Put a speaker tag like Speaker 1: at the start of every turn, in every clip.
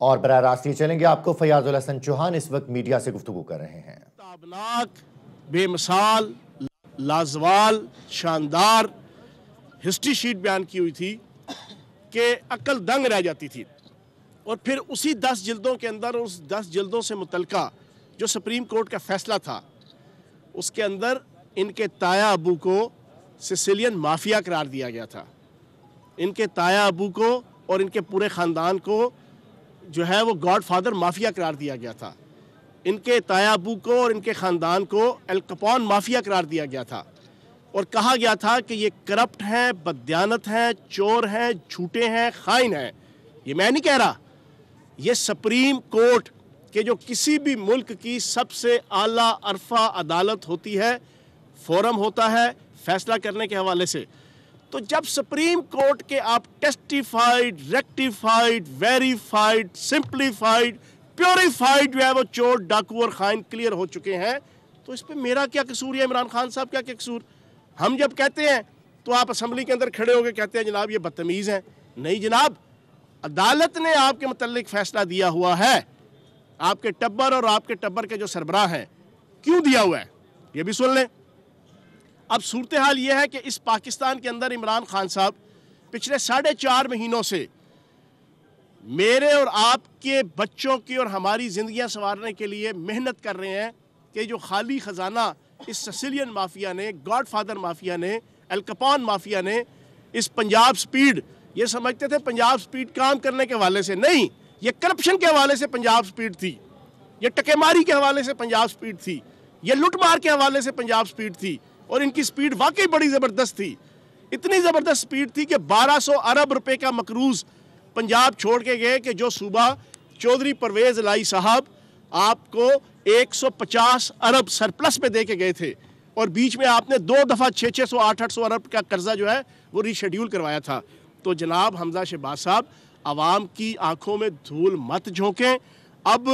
Speaker 1: और बराह रास्त चलेंगे आपको फयाजुल हसन चौहान इस वक्त मीडिया से गुफ्तगू कर रहे हैं।
Speaker 2: ताबनाक, बेमिसाल, लाजवाल, शानदार हिस्ट्री शीट बयान की हुई थी कि अक्ल दंग रह जाती थी। और फिर उसी 10 जिल्दों के अंदर, उस 10 जिल्दों से मुतल्लिका जो सुप्रीम कोर्ट का फैसला था, उसके अंदर इनके ताया अबू को सिसिलियन माफिया करार दिया गया था। इनके ताया अबू को और इनके पूरे ख़ानदान को जो है वो गॉड फादर माफिया करार दिया गया था। इनके ताया अबू को और इनके ख़ानदान को एल कैपोन माफिया करार दिया गया था और कहा गया था कि ये करप्ट हैं, बददियानत हैं, चोर हैं, झूठे हैं, खाइन हैं। ये मैं नहीं कह रहा, ये सुप्रीम कोर्ट के जो किसी भी मुल्क की सबसे आला अरफा अदालत होती है, फोरम होता है फैसला करने के हवाले से। तो जब सुप्रीम कोर्ट के आप testified, rectified, verified, simplified, purified जो है वो चोर, डाकू और खाइन क्लियर हो चुके हैं, तो इस पर मेरा क्या कसूर है? इमरान खान साहब क्या कसूर? हम जब कहते हैं तो आप असम्बली के अंदर खड़े होकर कहते हैं जनाब ये बदतमीज़ हैं। नहीं जनाब, अदालत ने आपके मुतल्लिक फैसला दिया हुआ है। आपके टब्बर और आपके टब्बर के जो सरबराह हैं, क्यों दिया हुआ है ये भी सुन लें। अब सूरत हाल ये है कि इस पाकिस्तान के अंदर इमरान खान साहब पिछले 4.5 महीनों से मेरे और आपके बच्चों की और हमारी ज़िंदगियां संवारने के लिए मेहनत कर रहे हैं कि जो खाली ख़जाना इस सिसिलियन माफिया ने, गॉड फादर माफिया ने, एल कैपोन माफिया ने, इस पंजाब स्पीड, ये समझते थे पंजाब स्पीड काम करने के हवाले से, नहीं, ये करप्शन के हवाले से पंजाब स्पीड थी, ये टकेमारी के हवाले से पंजाब स्पीड थी, ये लुटमार के हवाले से पंजाब स्पीड थी। और इनकी स्पीड वाकई बड़ी ज़बरदस्त थी। इतनी ज़बरदस्त स्पीड थी कि 1200 अरब रुपए का मकरूज़ पंजाब छोड़ के गए कि जो सूबा चौधरी परवेज़ इलाही साहब आपको 150 अरब सरप्लस पे दे के गए थे और बीच में आपने 2 दफ़ा 600 800 अरब का कर्जा जो है वो रीशेड्यूल करवाया था। तो जनाब हमजा शहबाज साहब, आवाम की आंखों में धूल मत झोंकें। अब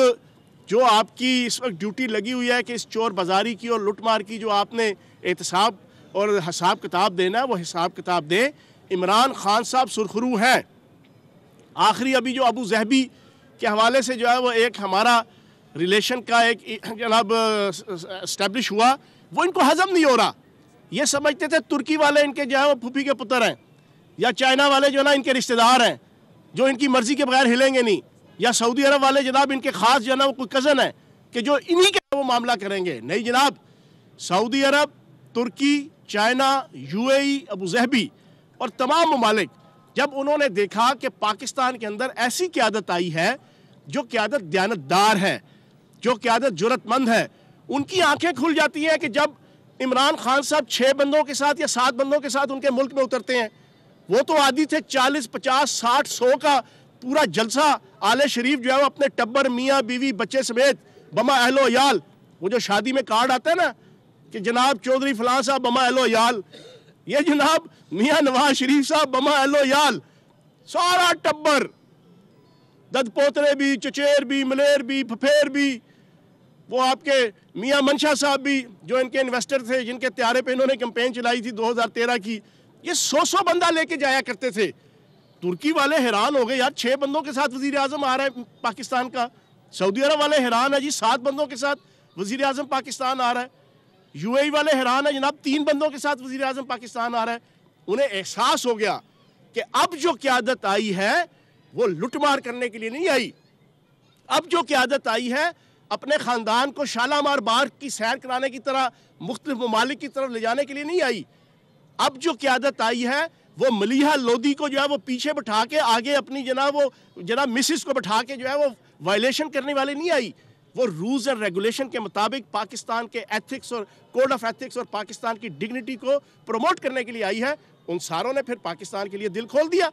Speaker 2: जो आपकी इस वक्त ड्यूटी लगी हुई है कि इस चोर बाजारी की और लुटमार की जो आपने एहतसाब और हिसाब किताब देना है, वो हिसाब किताब दें। इमरान खान साहब सुरखरू हैं। आखिरी अभी जो अबू जहबी के हवाले से जो है वो एक हमारा रिलेशन का एक जनाब इस्टेब्लिश हुआ, वो इनको हजम नहीं हो रहा। ये समझते थे तुर्की वाले इनके जो है वो फूफी के पुत्र हैं, या चाइना वाले जो है ना इनके रिश्तेदार हैं जो इनकी मर्जी के बगैर हिलेंगे नहीं, या सऊदी अरब वाले जनाब इनके खास जो है ना वो कोई कज़न है कि जो इन्हीं के वो मामला करेंगे। नहीं जनाब, सऊदी अरब, तुर्की, चाइना, यूएई, अबू जहबी और तमाम ममालिक जब उन्होंने देखा कि पाकिस्तान के अंदर ऐसी क़यादत आई है जो क़यादत दयानतदार है, जो क़यादत जुर्रतमंद है, उनकी आंखें खुल जाती हैं कि जब इमरान खान साहब 6 बंदों के साथ या 7 बंदों के साथ उनके मुल्क में उतरते हैं। वो तो आदि थे 40, 50, 60, 100 का पूरा जलसा, आले शरीफ जो है वो अपने टब्बर, मियाँ बीवी, बच्चे समेत, बमा अहलो याल, वो जो शादी में कार्ड आता है ना कि जनाब चौधरी फलां साहब बमा अहलो याल, ये जनाब मियाँ नवाज शरीफ साहब बमा अहलो याल, सारा टब्बर, दद पोतरे भी, चचेर भी, मलेर भी, फफेर भी, वो आपके मियाँ मंशा साहब भी जो इनके इन्वेस्टर थे, जिनके त्यारे पे इन्होंने कैंपेन चलाई थी 2013 की, ये 100 बंदा लेके जाया करते थे। तुर्की वाले हैरान हो गए, यार 6 बंदों के साथ वजीर आजम आ रहा है पाकिस्तान का। सऊदी अरब वाले हैरान है जी, 7 बंदों के साथ वजीर आजम पाकिस्तान आ रहा है। यूएई वाले हैरान है जनाब, 3 बंदों के साथ वजीर आजम पाकिस्तान आ रहा है। उन्हें एहसास हो गया कि अब जो क़यादत आई है वो लुटमार करने के लिए नहीं आई। अब जो क़यादत आई है अपने ख़ानदान को शालामार बाग की सैर कराने की तरह मुख्तलिफ ममालिक की तरफ ले जाने के लिए नहीं आई। अब जो क़यादत आई है वो मलीहा लोधी को जो है वो पीछे बैठा के आगे अपनी जनाब मिसिस को बैठा के जो है वो वायलेशन करने वाले नहीं आई। वो रूल्स एंड रेगुलेशन के मुताबिक पाकिस्तान के एथिक्स और कोड ऑफ एथिक्स और पाकिस्तान की डिग्निटी को प्रमोट करने के लिए आई है। उन सारों ने फिर पाकिस्तान के लिए दिल खोल दिया,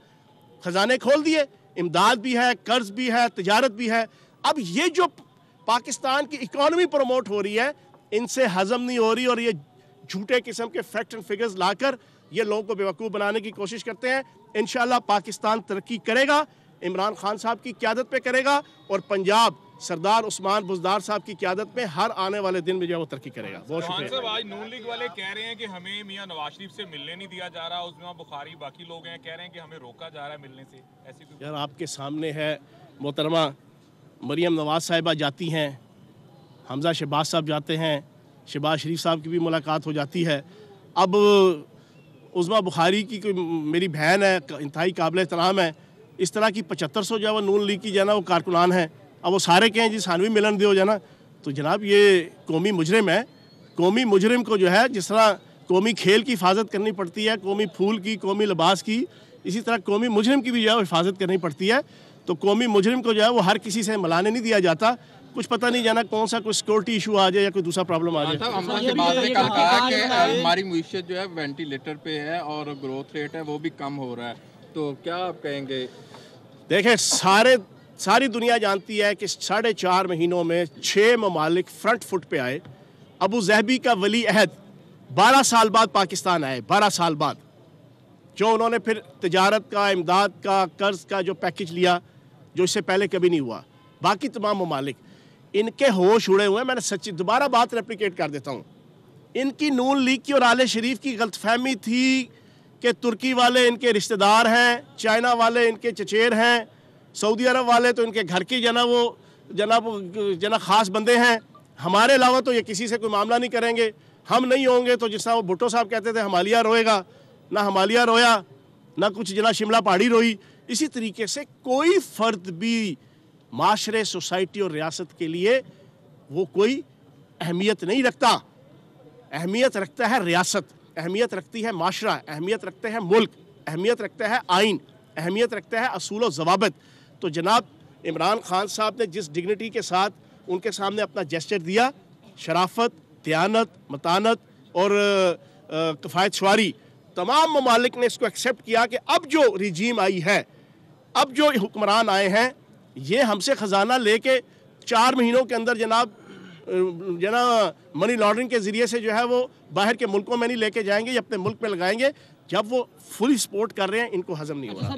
Speaker 2: खजाने खोल दिए, इमदाद भी है, कर्ज भी है, तजारत भी है। अब ये जो पाकिस्तान की इकॉनमी प्रमोट हो रही है, इनसे हजम नहीं हो रही और ये झूठे किस्म के फैक्ट एंड फिगर्स लाकर ये लोगों को बेवकूफ़ बनाने की कोशिश करते हैं। इंशाल्लाह पाकिस्तान तरक्की करेगा, इमरान खान साहब की क़यादत पे करेगा और पंजाब सरदार उस्मान बुज़दार साहब की क़यादत में हर आने वाले दिन में जो है वो तरक्की करेगा। बहुत शुक्रिया।
Speaker 3: आज नून लीग वाले कह रहे हैं कि हमें मियां नवाज शरीफ से मिलने नहीं दिया जा रहा, उसमें बुखारी बाकी लोग हैं कह रहे हैं कि हमें रोका जा रहा है मिलने से। ऐसी कोई
Speaker 2: यार आपके सामने है, मोहतरमा मरियम नवाज साहिबा जाती हैं, हमजा शहबाज साहब जाते हैं, शहबाज शरीफ साहब की भी मुलाकात हो जाती है। अब उज़मा बुखारी की कोई मेरी बहन है, इंतहाई काबिल एहतराम है, इस तरह की 7500 जो है वो नून लीग की जो है ना वो कारकुनान है। अब वो सारे कहें जी सानवी मिलन दो जाना, तो जनाब ये कौमी मुजरिम है। कौमी मुजरिम को जो है जिस तरह कौमी खेल की हिफाजत करनी पड़ती है, कौमी फूल की, कौमी लिबास की, इसी तरह कौमी मुजरिम की भी जो है हिफाजत करनी पड़ती है। तो कौमी मुजरिम को जो है वो हर किसी से मिलाने नहीं दिया जाता। कुछ पता नहीं जाना कौन सा कोई सिक्योरिटी इशू आ जाए या कोई दूसरा प्रॉब्लम आ जाए।
Speaker 4: हमारी मईशत जो है वेंटिलेटर पे है और ग्रोथ रेट है वो भी कम हो रहा है, तो क्या आप कहेंगे?
Speaker 2: देखें, सारी दुनिया जानती है कि 4.5 महीनों में 6 ममालिक फ्रंट फुट पे आए। अबू ज़हबी का वली अहद 12 साल बाद पाकिस्तान आए, 12 साल बाद, जो उन्होंने फिर तिजारत का, इमदाद का, कर्ज का जो पैकेज लिया जो इससे पहले कभी नहीं हुआ। बाकी तमाम ममालिक, इनके होश उड़े हुए हैं। मैंने सच्ची दोबारा बात रेप्लिकेट कर देता हूँ, इनकी नून लीग की और आले शरीफ की गलतफहमी थी कि तुर्की वाले इनके रिश्तेदार हैं, चाइना वाले इनके चचेर हैं, सऊदी अरब वाले तो इनके घर के जना ख़ास बंदे हैं, हमारे अलावा तो ये किसी से कोई मामला नहीं करेंगे। हम नहीं होंगे तो जिस तरह वो भुट्टो साहब कहते थे हमालिया रोएगा, ना हमालिया रोया, ना कुछ जना शिमला पहाड़ी रोई। इसी तरीके से कोई फ़र्द भी माशरे, सोसाइटी और रियासत के लिए वो कोई अहमियत नहीं रखता। अहमियत रखता है रियासत, अहमियत रखती है माशरा, अहमियत रखते हैं मुल्क, अहमियत रखता है आइन, अहमियत रखता है असूल और ज़वाबित। तो जनाब इमरान खान साहब ने जिस डिग्निटी के साथ उनके सामने अपना जेस्चर दिया, शराफत, दयानत, मतानत और कफ़ायत शुआरी, तमाम ममालिक ने इसको एक्सेप्ट किया कि अब जो रिजीम आई है, अब जो हुक्मरान आए हैं, ये हमसे ख़जाना लेके 4 महीनों के अंदर जनाब मनी लॉन्ड्रिंग के ज़रिए से जो है वो बाहर के मुल्कों में नहीं लेके जाएंगे, ये अपने मुल्क में लगाएंगे। जब वो फुली सपोर्ट कर रहे हैं, इनको हजम नहीं हो रहा।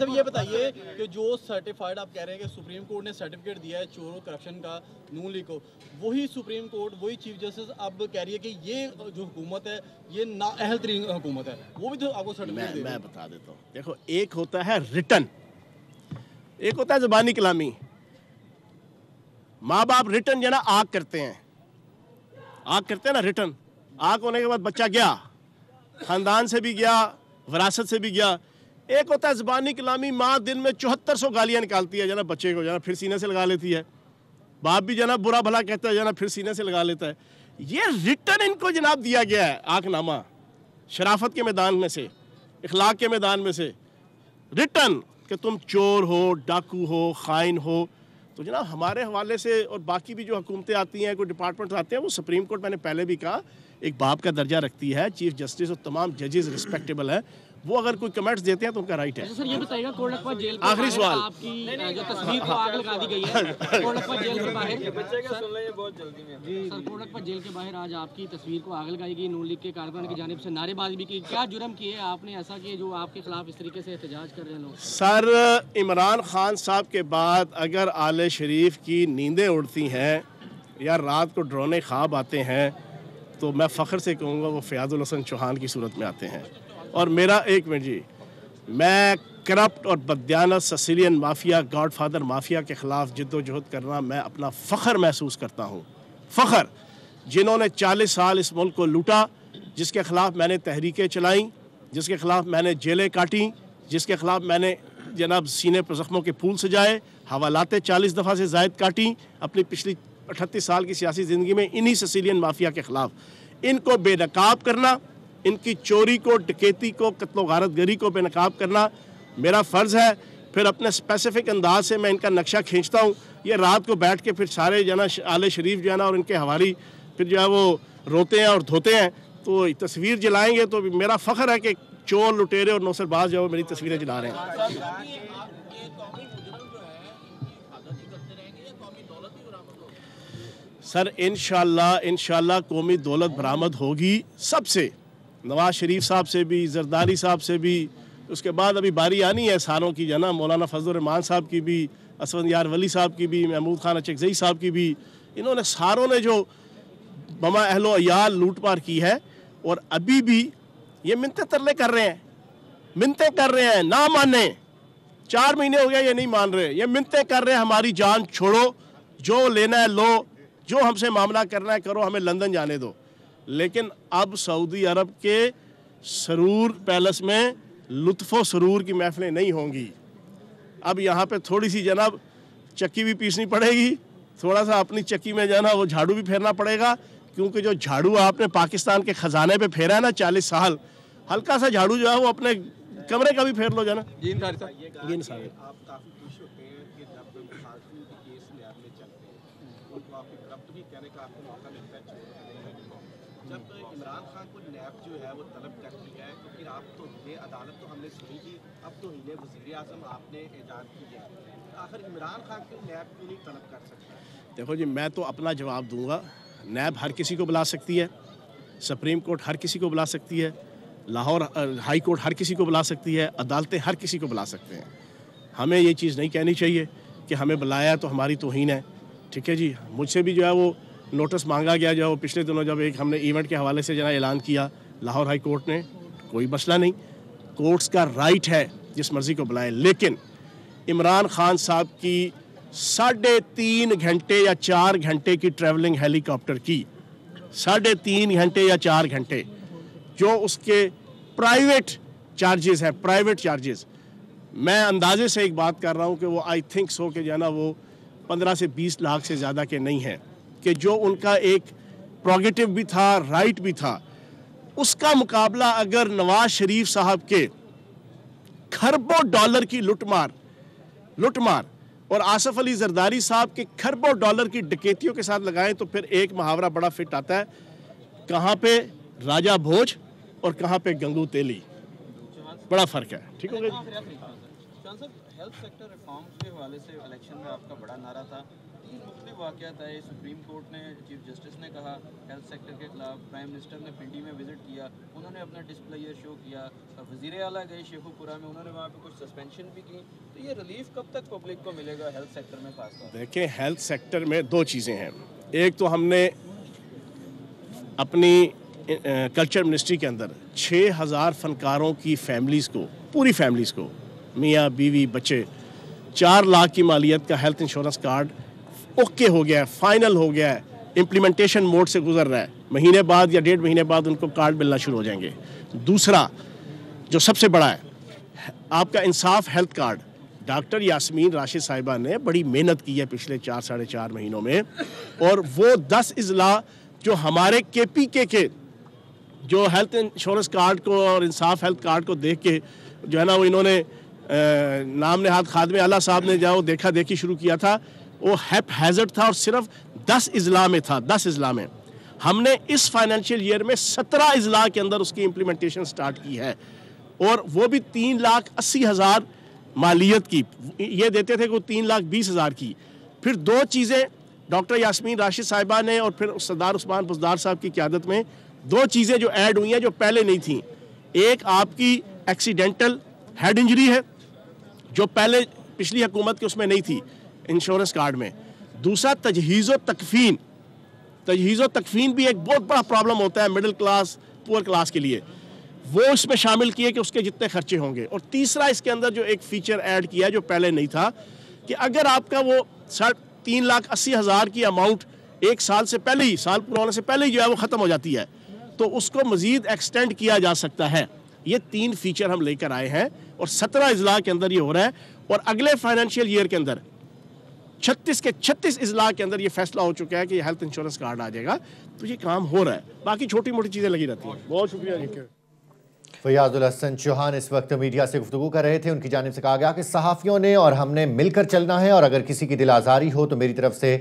Speaker 5: ये बताइए कि जो सर्टिफाइड आप कह रहे हैं कि सुप्रीम कोर्ट ने सर्टिफिकेट दिया है चोर करप्शन का नून लीग को, वही सुप्रीम कोर्ट, वही चीफ जस्टिस अब कह रही है कि ये जो हुकूमत है ये नाअहल तरीन हुकूमत है, वो भी तो आपको सर्टिफिकेट
Speaker 2: मैं बता देता हूँ। देखो, एक होता है रिटन, एक होता है ज़बानी कलामी। माँ बाप रिटर्न जो ना आग करते हैं, आग करते हैं ना रिटर्न, आग होने के बाद बच्चा गया, ख़ानदान से भी गया, विरासत से भी गया। एक होता है ज़बानी कलामी, माँ दिन में 7400 गालियाँ निकालती है जनाब बच्चे को, जनाब फिर सीने से लगा लेती है। बाप भी जनाब बुरा भला कहता है, जनाब फिर सीने से लगा लेता है। ये रिटर्न इनको जनाब दिया गया है, आगनामा, शराफत के मैदान में से, इखलाक के मैदान में से रिटर्न कि तुम चोर हो, डाकू हो, खाइन हो। तो जनाब हमारे हवाले से और बाकी भी जो हुकूमतें आती हैं, कोई डिपार्टमेंट आते हैं, वो सुप्रीम कोर्ट, मैंने पहले भी कहा, एक बाप का दर्जा रखती है। चीफ जस्टिस और तमाम जजेस रिस्पेक्टेबल हैं, वो अगर कोई कमेंट्स देते हैं तो उनका राइट है।
Speaker 6: सर ये बताइएगा, कोटलखपा जेल के
Speaker 2: आखिरी सवाल,
Speaker 6: आपकी जो तस्वीर को आग लगा दी गई है कोटलखपा जेल के बाहर, सर कोटलखपा जेल के बाहर आज आपकी तस्वीर को आग लगाई गई, नून लीग के कारकुनान की जानिब से नारेबाजी भी की, क्या जुर्म किए आपने ऐसा कि जो आपके खिलाफ इस तरीके से एहतजाज कर रहे हैं लोग?
Speaker 2: सर, इमरान खान साहब के बाद अगर आले शरीफ की नींदें उड़ती हैं या रात को डरावने ख्वाब आते हैं, तो मैं फ़ख्र से कहूँगा वो फ़याज़ुल हसन चौहान की सूरत में आते हैं। और मेरा एक मिनट जी, मैं करप्ट और बदयानत सिसिलियन माफिया, गॉडफादर माफिया के ख़िलाफ़ जिद्दोजहद करना मैं अपना फ़ख्र महसूस करता हूँ। फ़ख्र, जिन्होंने 40 साल इस मुल्क को लूटा, जिसके ख़िलाफ़ मैंने तहरीकें चलाई, जिसके ख़िलाफ़ मैंने जेलें काटी, जिसके ख़िलाफ़ मैंने जनाब सीने पर ज़ख्मों के फूल सजाए, हवालातें 40 दफ़ा से ज़ायद काटी अपनी पिछली 38 साल की सियासी ज़िंदगी में, इन्हीं सिसिलियन माफिया के ख़िलाफ़। इनको बेनकाब करना, इनकी चोरी को, डकैती को, कत्ल गारतगरी को बेनकाब करना मेरा फ़र्ज़ है। फिर अपने स्पेसिफिक अंदाज से मैं इनका नक्शा खींचता हूँ। ये रात को बैठ के फिर सारे जो है ना आले शरीफ जो है ना और इनके हवारी फिर जो है वो रोते हैं और धोते हैं। तो तस्वीर जलाएंगे तो मेरा फ़ख्र है कि चोर, लुटेरे और नौसरबाज जो है मेरी तस्वीरें जला रहे हैं। सर इंशाल्लाह कौमी दौलत बरामद होगी सबसे, नवाज शरीफ साहब से भी, जरदारी साहब से भी। उसके बाद अभी बारी आनी है सारों की, जना मौलाना फजल रहमान साहब की भी, असफंदियार वली साहब की भी, महमूद खान अचकज़ई साहब की भी, इन्होंने सारों ने जो बमा अहलो अयाल लूट पार की है, और अभी भी ये मिन्नतें तरले कर रहे हैं, मिन्नतें कर रहे हैं, ना माने। 4 महीने हो गए ये नहीं मान रहे, ये मिन्नतें कर रहे हैं हमारी जान छोड़ो, जो लेना है लो, जो हमसे मामला करना है करो, हमें लंदन जाने दो। लेकिन अब सऊदी अरब के सरूर पैलेस में लुत्फ़ो सरूर की महफिलें नहीं होंगी। अब यहाँ पे थोड़ी सी जनाब चक्की भी पीसनी पड़ेगी, थोड़ा सा अपनी चक्की में जाना वो झाड़ू भी फेरना पड़ेगा, क्योंकि जो झाड़ू आपने पाकिस्तान के ख़जाने पे फेरा है ना 40 साल, हल्का सा झाड़ू जो है वो अपने कमरे का भी फेर लो जाना।
Speaker 5: जी
Speaker 7: आप काफ़ी खुश होते हैं कि जब मुखालिफिन के केस न्याय में चलते हैं, उनको आपकी करप्ट भी कहने का आपको मौका मिलता है जब इमरान खान को नैब जो है वो तलब करती है, तो फिर आप तो ये अदालत तो हमने सुनी थी, अब तो इन्हें वज़ीर आज़म आपने ऐलान किया, आखिर इमरान खान को नैब क्यों नहीं तलब कर सकता?
Speaker 2: देखो जी, मैं तो अपना जवाब दूंगा। नैब हर किसी को बुला सकती है, सुप्रीम कोर्ट हर किसी को बुला सकती है, लाहौर हाई कोर्ट हर किसी को बुला सकती है, अदालतें हर किसी को बुला सकते हैं। हमें ये चीज़ नहीं कहनी चाहिए कि हमें बुलाया तो हमारी तौहीन है। ठीक है जी, मुझसे भी जो है वो नोटिस मांगा गया, जो वो पिछले दिनों जब एक हमने इवेंट के हवाले से जो है ऐलान किया लाहौर हाई कोर्ट ने, कोई मसला नहीं, कोर्ट्स का राइट है जिस मर्ज़ी को बुलाए। लेकिन इमरान खान साहब की 3.5 घंटे या 4 घंटे की ट्रैवलिंग हेलीकॉप्टर की, 3.5 घंटे या 4 घंटे जो उसके प्राइवेट चार्जेस हैं, प्राइवेट चार्जेस, मैं अंदाजे से एक बात कर रहा हूं कि वो आई थिंक सो कि जो है ना वो 15 से 20 लाख से ज़्यादा के नहीं हैं, कि जो उनका एक प्रोगेटिव भी था, राइट भी था, उसका मुकाबला अगर नवाज शरीफ साहब के खरबों डॉलर की लुटमार और आसफ अली जरदारी साहब के खरबों डॉलर की डकैतियों के साथ लगाएं, तो फिर एक मुहावरा बड़ा फिट आता है, कहाँ पे राजा भोज और कहाँ पे गंगू तेली, बड़ा फर्क है। ठीक हो गया।
Speaker 5: हेल्थ सेक्टर रिफॉर्म्स के हवाले से इलेक्शन में आपका बड़ा नारा था, 3 मुख्तलिफ वाक़यात आए, सुप्रीम कोर्ट ने, चीफ जस्टिस ने कहा हेल्थ सेक्टर के खिलाफ, प्राइम मिनिस्टर ने पिंडी में विजिट किया, उन्होंने अपना डिस्प्ले शो किया, वज़ीर आला गए शेखुपुरा में, उन्होंने वहाँ पे कुछ सस्पेंशन भी की, तो ये रिलीफ कब तक पब्लिक को मिलेगा हेल्थ सेक्टर में खासतौर?
Speaker 2: देखें, हेल्थ सेक्टर में 2 चीज़ें हैं। एक तो हमने अपनी कल्चर मिनिस्ट्री के अंदर 6000 फनकारों की फैमिलीज़ को, पूरी फैमिलीज़ को, मियाँ बीवी बच्चे, 4 लाख की मालियत का हेल्थ इंश्योरेंस कार्ड ओके हो गया है, फाइनल हो गया है, इम्प्लीमेंटेशन मोड से गुजर रहा है, महीने बाद या 1.5 महीने बाद उनको कार्ड मिलना शुरू हो जाएंगे। दूसरा जो सबसे बड़ा है, आपका Insaf health card, doctor Yasmin Rashid साहिबा ने बड़ी मेहनत की है पिछले 4-4.5 महीनों में, और वो 10 अजला जो हमारे KPK के जो हेल्थ इंश्योरेंस कार्ड को और इंसाफ हेल्थ कार्ड को देख के जो है ना वो इन्होंने नाम नहाद खादमे आला साहब ने जो देखा देखी शुरू किया था, वो हैप हैज़र्ड था और सिर्फ 10 अजला में था। 10 अजला में हमने इस फाइनेंशियल ईयर में 17 अजला के अंदर उसकी इम्प्लीमेंटेशन स्टार्ट की है, और वो भी 3,80,000 मालियत की, ये देते थे कि 3,20,000 की। फिर 2 चीज़ें डॉक्टर यास्मीन राशिद साहिबा ने और फिर सरदार उस्मान बुज़दार साहब की क़यादत में 2 चीज़ें जो ऐड हुई हैं जो पहले नहीं थी। एक आपकी एक्सीडेंटल हेड इंजरी है जो पहले पिछली हुकूमत के उसमें नहीं थी इंश्योरेंस कार्ड में। दूसरा तजहीज़ तकफ़ीन भी एक बहुत बड़ा प्रॉब्लम होता है मिडिल क्लास पुअर क्लास के लिए, वो इसमें शामिल किए कि उसके जितने खर्चे होंगे। और तीसरा इसके अंदर जो एक फ़ीचर ऐड किया जो पहले नहीं था कि अगर आपका वो 3,80,000 की अमाउंट 1 साल से पहले ही, साल पूरा होने से पहले ही जो है वो ख़त्म हो जाती है, तो उसको मज़ीद एक्सटेंड किया जा सकता है। ये 3 फीचर हम लेकर आए हैं और 17 अजला के अंदर ये हो रहा है, और अगले फाइनेंशियल ईयर के अंदर 36 अजला के अंदर ये फैसला हो चुका है कि हेल्थ इंश्योरेंस कार्ड आ जाएगा। तो ये काम हो रहा है, बाकी छोटी मोटी चीज़ें लगी रहती हैं। बहुत शुक्रिया जी।
Speaker 1: फयाजुल हसन चौहान इस वक्त मीडिया से गुफ्तगू कर रहे थे। उनकी जानिब से कहा गया कि सहाफ़ियों ने और हमने मिलकर चलना है, और अगर किसी की दिल आज़ारी हो तो मेरी तरफ से